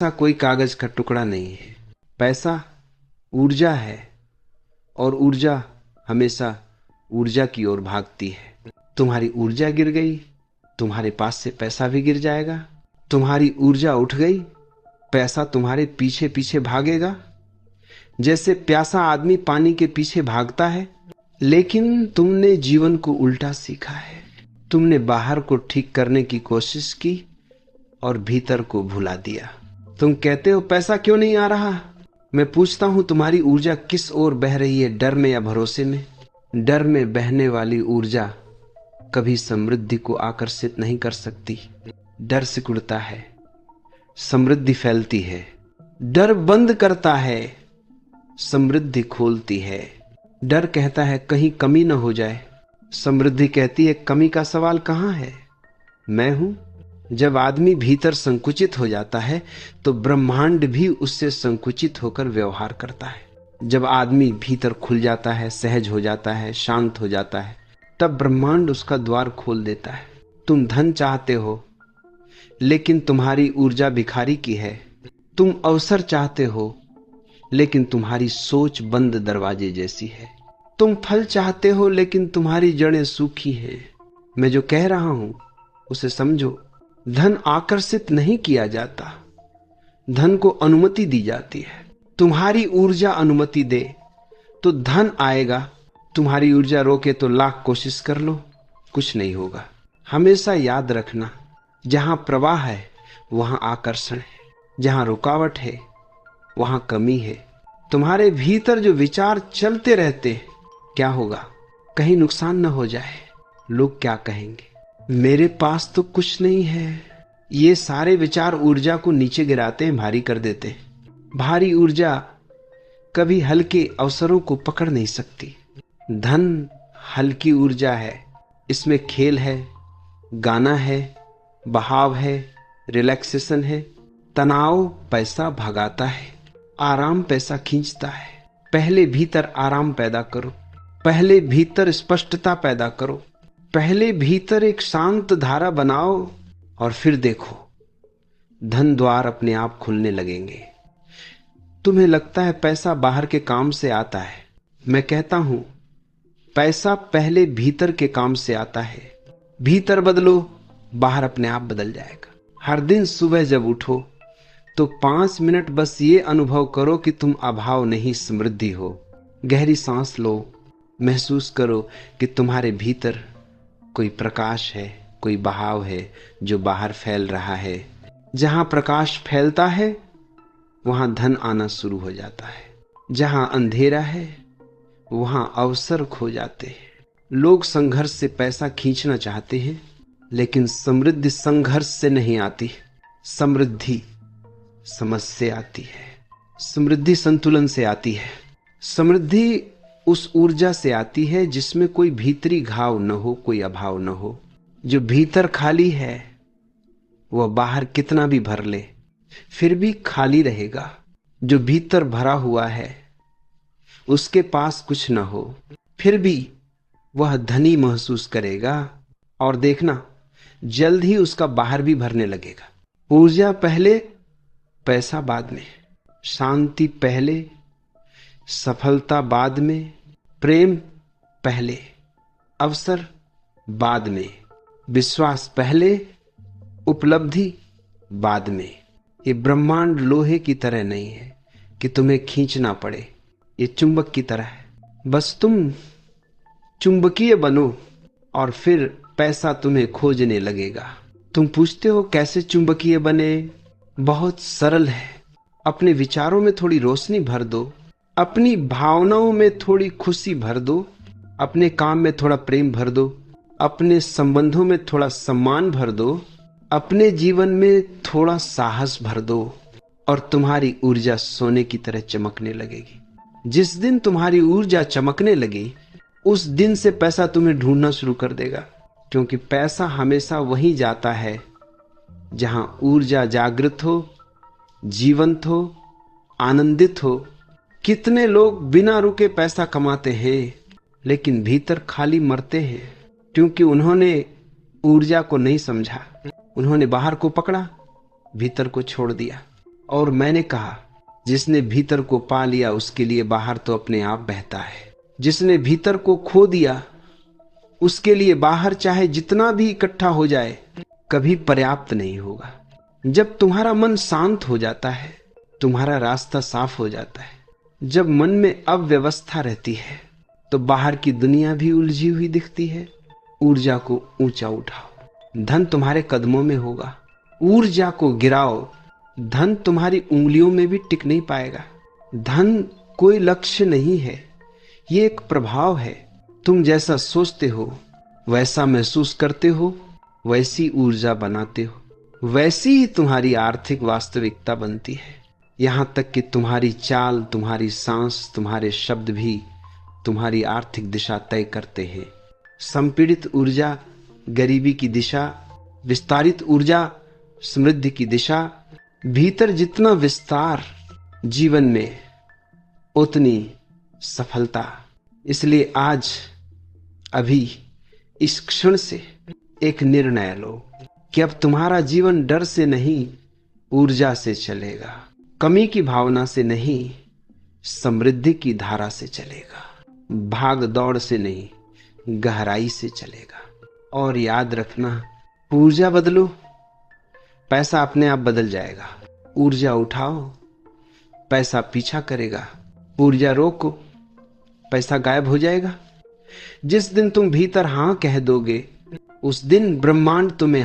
पैसा कोई कागज का टुकड़ा नहीं है। पैसा ऊर्जा है और ऊर्जा हमेशा ऊर्जा की ओर भागती है। तुम्हारी ऊर्जा गिर गई, तुम्हारे पास से पैसा भी गिर जाएगा। तुम्हारी ऊर्जा उठ गई, पैसा तुम्हारे पीछे पीछे भागेगा। जैसे प्यासा आदमी पानी के पीछे भागता है, लेकिन तुमने जीवन को उल्टा सीखा है। तुमने बाहर को ठीक करने की कोशिश की और भीतर को भुला दिया। तुम कहते हो पैसा क्यों नहीं आ रहा। मैं पूछता हूं तुम्हारी ऊर्जा किस ओर बह रही है, डर में या भरोसे में। डर में बहने वाली ऊर्जा कभी समृद्धि को आकर्षित नहीं कर सकती। डर सिकुड़ता है, समृद्धि फैलती है। डर बंद करता है, समृद्धि खोलती है। डर कहता है कहीं कमी न हो जाए, समृद्धि कहती है कमी का सवाल कहां है, मैं हूं। जब आदमी भीतर संकुचित हो जाता है तो ब्रह्मांड भी उससे संकुचित होकर व्यवहार करता है। जब आदमी भीतर खुल जाता है, सहज हो जाता है, शांत हो जाता है, तब ब्रह्मांड उसका द्वार खोल देता है। तुम धन चाहते हो, लेकिन तुम्हारी ऊर्जा भिखारी की है। तुम अवसर चाहते हो, लेकिन तुम्हारी सोच बंद दरवाजे जैसी है। तुम फल चाहते हो, लेकिन तुम्हारी जड़ें सूखी हैं। मैं जो कह रहा हूं उसे समझो। धन आकर्षित नहीं किया जाता, धन को अनुमति दी जाती है। तुम्हारी ऊर्जा अनुमति दे तो धन आएगा। तुम्हारी ऊर्जा रोके तो लाख कोशिश कर लो, कुछ नहीं होगा। हमेशा याद रखना, जहां प्रवाह है वहां आकर्षण है, जहां रुकावट है वहां कमी है। तुम्हारे भीतर जो विचार चलते रहते हैं, क्या होगा, कहीं नुकसान न हो जाए। लोग क्या कहेंगे, मेरे पास तो कुछ नहीं है। ये सारे विचार ऊर्जा को नीचे गिराते हैं, भारी कर देते हैं। भारी ऊर्जा कभी हल्के अवसरों को पकड़ नहीं सकती। धन हल्की ऊर्जा है, इसमें खेल है, गाना है, बहाव है, रिलैक्सेशन है। तनाव पैसा भगाता है, आराम पैसा खींचता है। पहले भीतर आराम पैदा करो, पहले भीतर स्पष्टता पैदा करो, पहले भीतर एक शांत धारा बनाओ और फिर देखो धन द्वार अपने आप खुलने लगेंगे। तुम्हें लगता है पैसा बाहर के काम से आता है, मैं कहता हूं पैसा पहले भीतर के काम से आता है। भीतर बदलो, बाहर अपने आप बदल जाएगा। हर दिन सुबह जब उठो तो 5 मिनट बस ये अनुभव करो कि तुम अभाव नहीं समृद्धि हो। गहरी सांस लो, महसूस करो कि तुम्हारे भीतर कोई प्रकाश है, कोई बहाव है जो बाहर फैल रहा है। जहां प्रकाश फैलता है वहां धन आना शुरू हो जाता है। जहां अंधेरा है वहां अवसर खो जाते हैं। लोग संघर्ष से पैसा खींचना चाहते हैं, लेकिन समृद्धि संघर्ष से नहीं आती, समृद्धि समझ से आती है। समृद्धि संतुलन से आती है। समृद्धि उस ऊर्जा से आती है जिसमें कोई भीतरी घाव न हो, कोई अभाव न हो। जो भीतर खाली है वह बाहर कितना भी भर ले फिर भी खाली रहेगा। जो भीतर भरा हुआ है उसके पास कुछ न हो फिर भी वह धनी महसूस करेगा। और देखना जल्द ही उसका बाहर भी भरने लगेगा। ऊर्जा पहले, पैसा बाद में। शांति पहले, सफलता बाद में। प्रेम पहले, अवसर बाद में। विश्वास पहले, उपलब्धि बाद में। ये ब्रह्मांड लोहे की तरह नहीं है कि तुम्हें खींचना पड़े, ये चुंबक की तरह है। बस तुम चुंबकीय बनो और फिर पैसा तुम्हें खोजने लगेगा। तुम पूछते हो कैसे चुंबकीय बने? बहुत सरल है। अपने विचारों में थोड़ी रोशनी भर दो, अपनी भावनाओं में थोड़ी खुशी भर दो, अपने काम में थोड़ा प्रेम भर दो, अपने संबंधों में थोड़ा सम्मान भर दो, अपने जीवन में थोड़ा साहस भर दो और तुम्हारी ऊर्जा सोने की तरह चमकने लगेगी। जिस दिन तुम्हारी ऊर्जा चमकने लगी उस दिन से पैसा तुम्हें ढूंढना शुरू कर देगा, क्योंकि पैसा हमेशा वहीं जाता है जहां ऊर्जा जागृत हो, जीवंत हो, आनंदित हो। कितने लोग बिना रुके पैसा कमाते हैं लेकिन भीतर खाली मरते हैं, क्योंकि उन्होंने ऊर्जा को नहीं समझा। उन्होंने बाहर को पकड़ा, भीतर को छोड़ दिया और मैंने कहा, जिसने भीतर को पा लिया उसके लिए बाहर तो अपने आप बहता है। जिसने भीतर को खो दिया उसके लिए बाहर चाहे जितना भी इकट्ठा हो जाए कभी पर्याप्त नहीं होगा। जब तुम्हारा मन शांत हो जाता है, तुम्हारा रास्ता साफ हो जाता है, जब मन में अव्यवस्था रहती है तो बाहर की दुनिया भी उलझी हुई दिखती है। ऊर्जा को ऊंचा उठाओ, धन तुम्हारे कदमों में होगा। ऊर्जा को गिराओ, धन तुम्हारी उंगलियों में भी टिक नहीं पाएगा। धन कोई लक्ष्य नहीं है, ये एक प्रभाव है। तुम जैसा सोचते हो, वैसा महसूस करते हो, वैसी ऊर्जा बनाते हो, वैसी ही तुम्हारी आर्थिक वास्तविकता बनती है। यहां तक कि तुम्हारी चाल, तुम्हारी सांस, तुम्हारे शब्द भी तुम्हारी आर्थिक दिशा तय करते हैं। संपीड़ित ऊर्जा गरीबी की दिशा, विस्तारित ऊर्जा समृद्धि की दिशा। भीतर जितना विस्तार जीवन में उतनी सफलता। इसलिए आज अभी इस क्षण से एक निर्णय लो कि अब तुम्हारा जीवन डर से नहीं ऊर्जा से चलेगा, कमी की भावना से नहीं समृद्धि की धारा से चलेगा, भाग दौड़ से नहीं गहराई से चलेगा। और याद रखना, ऊर्जा बदलो, पैसा अपने आप बदल जाएगा। ऊर्जा उठाओ, पैसा पीछा करेगा। ऊर्जा रोको, पैसा गायब हो जाएगा। जिस दिन तुम भीतर हां कह दोगे उस दिन ब्रह्मांड तुम्हें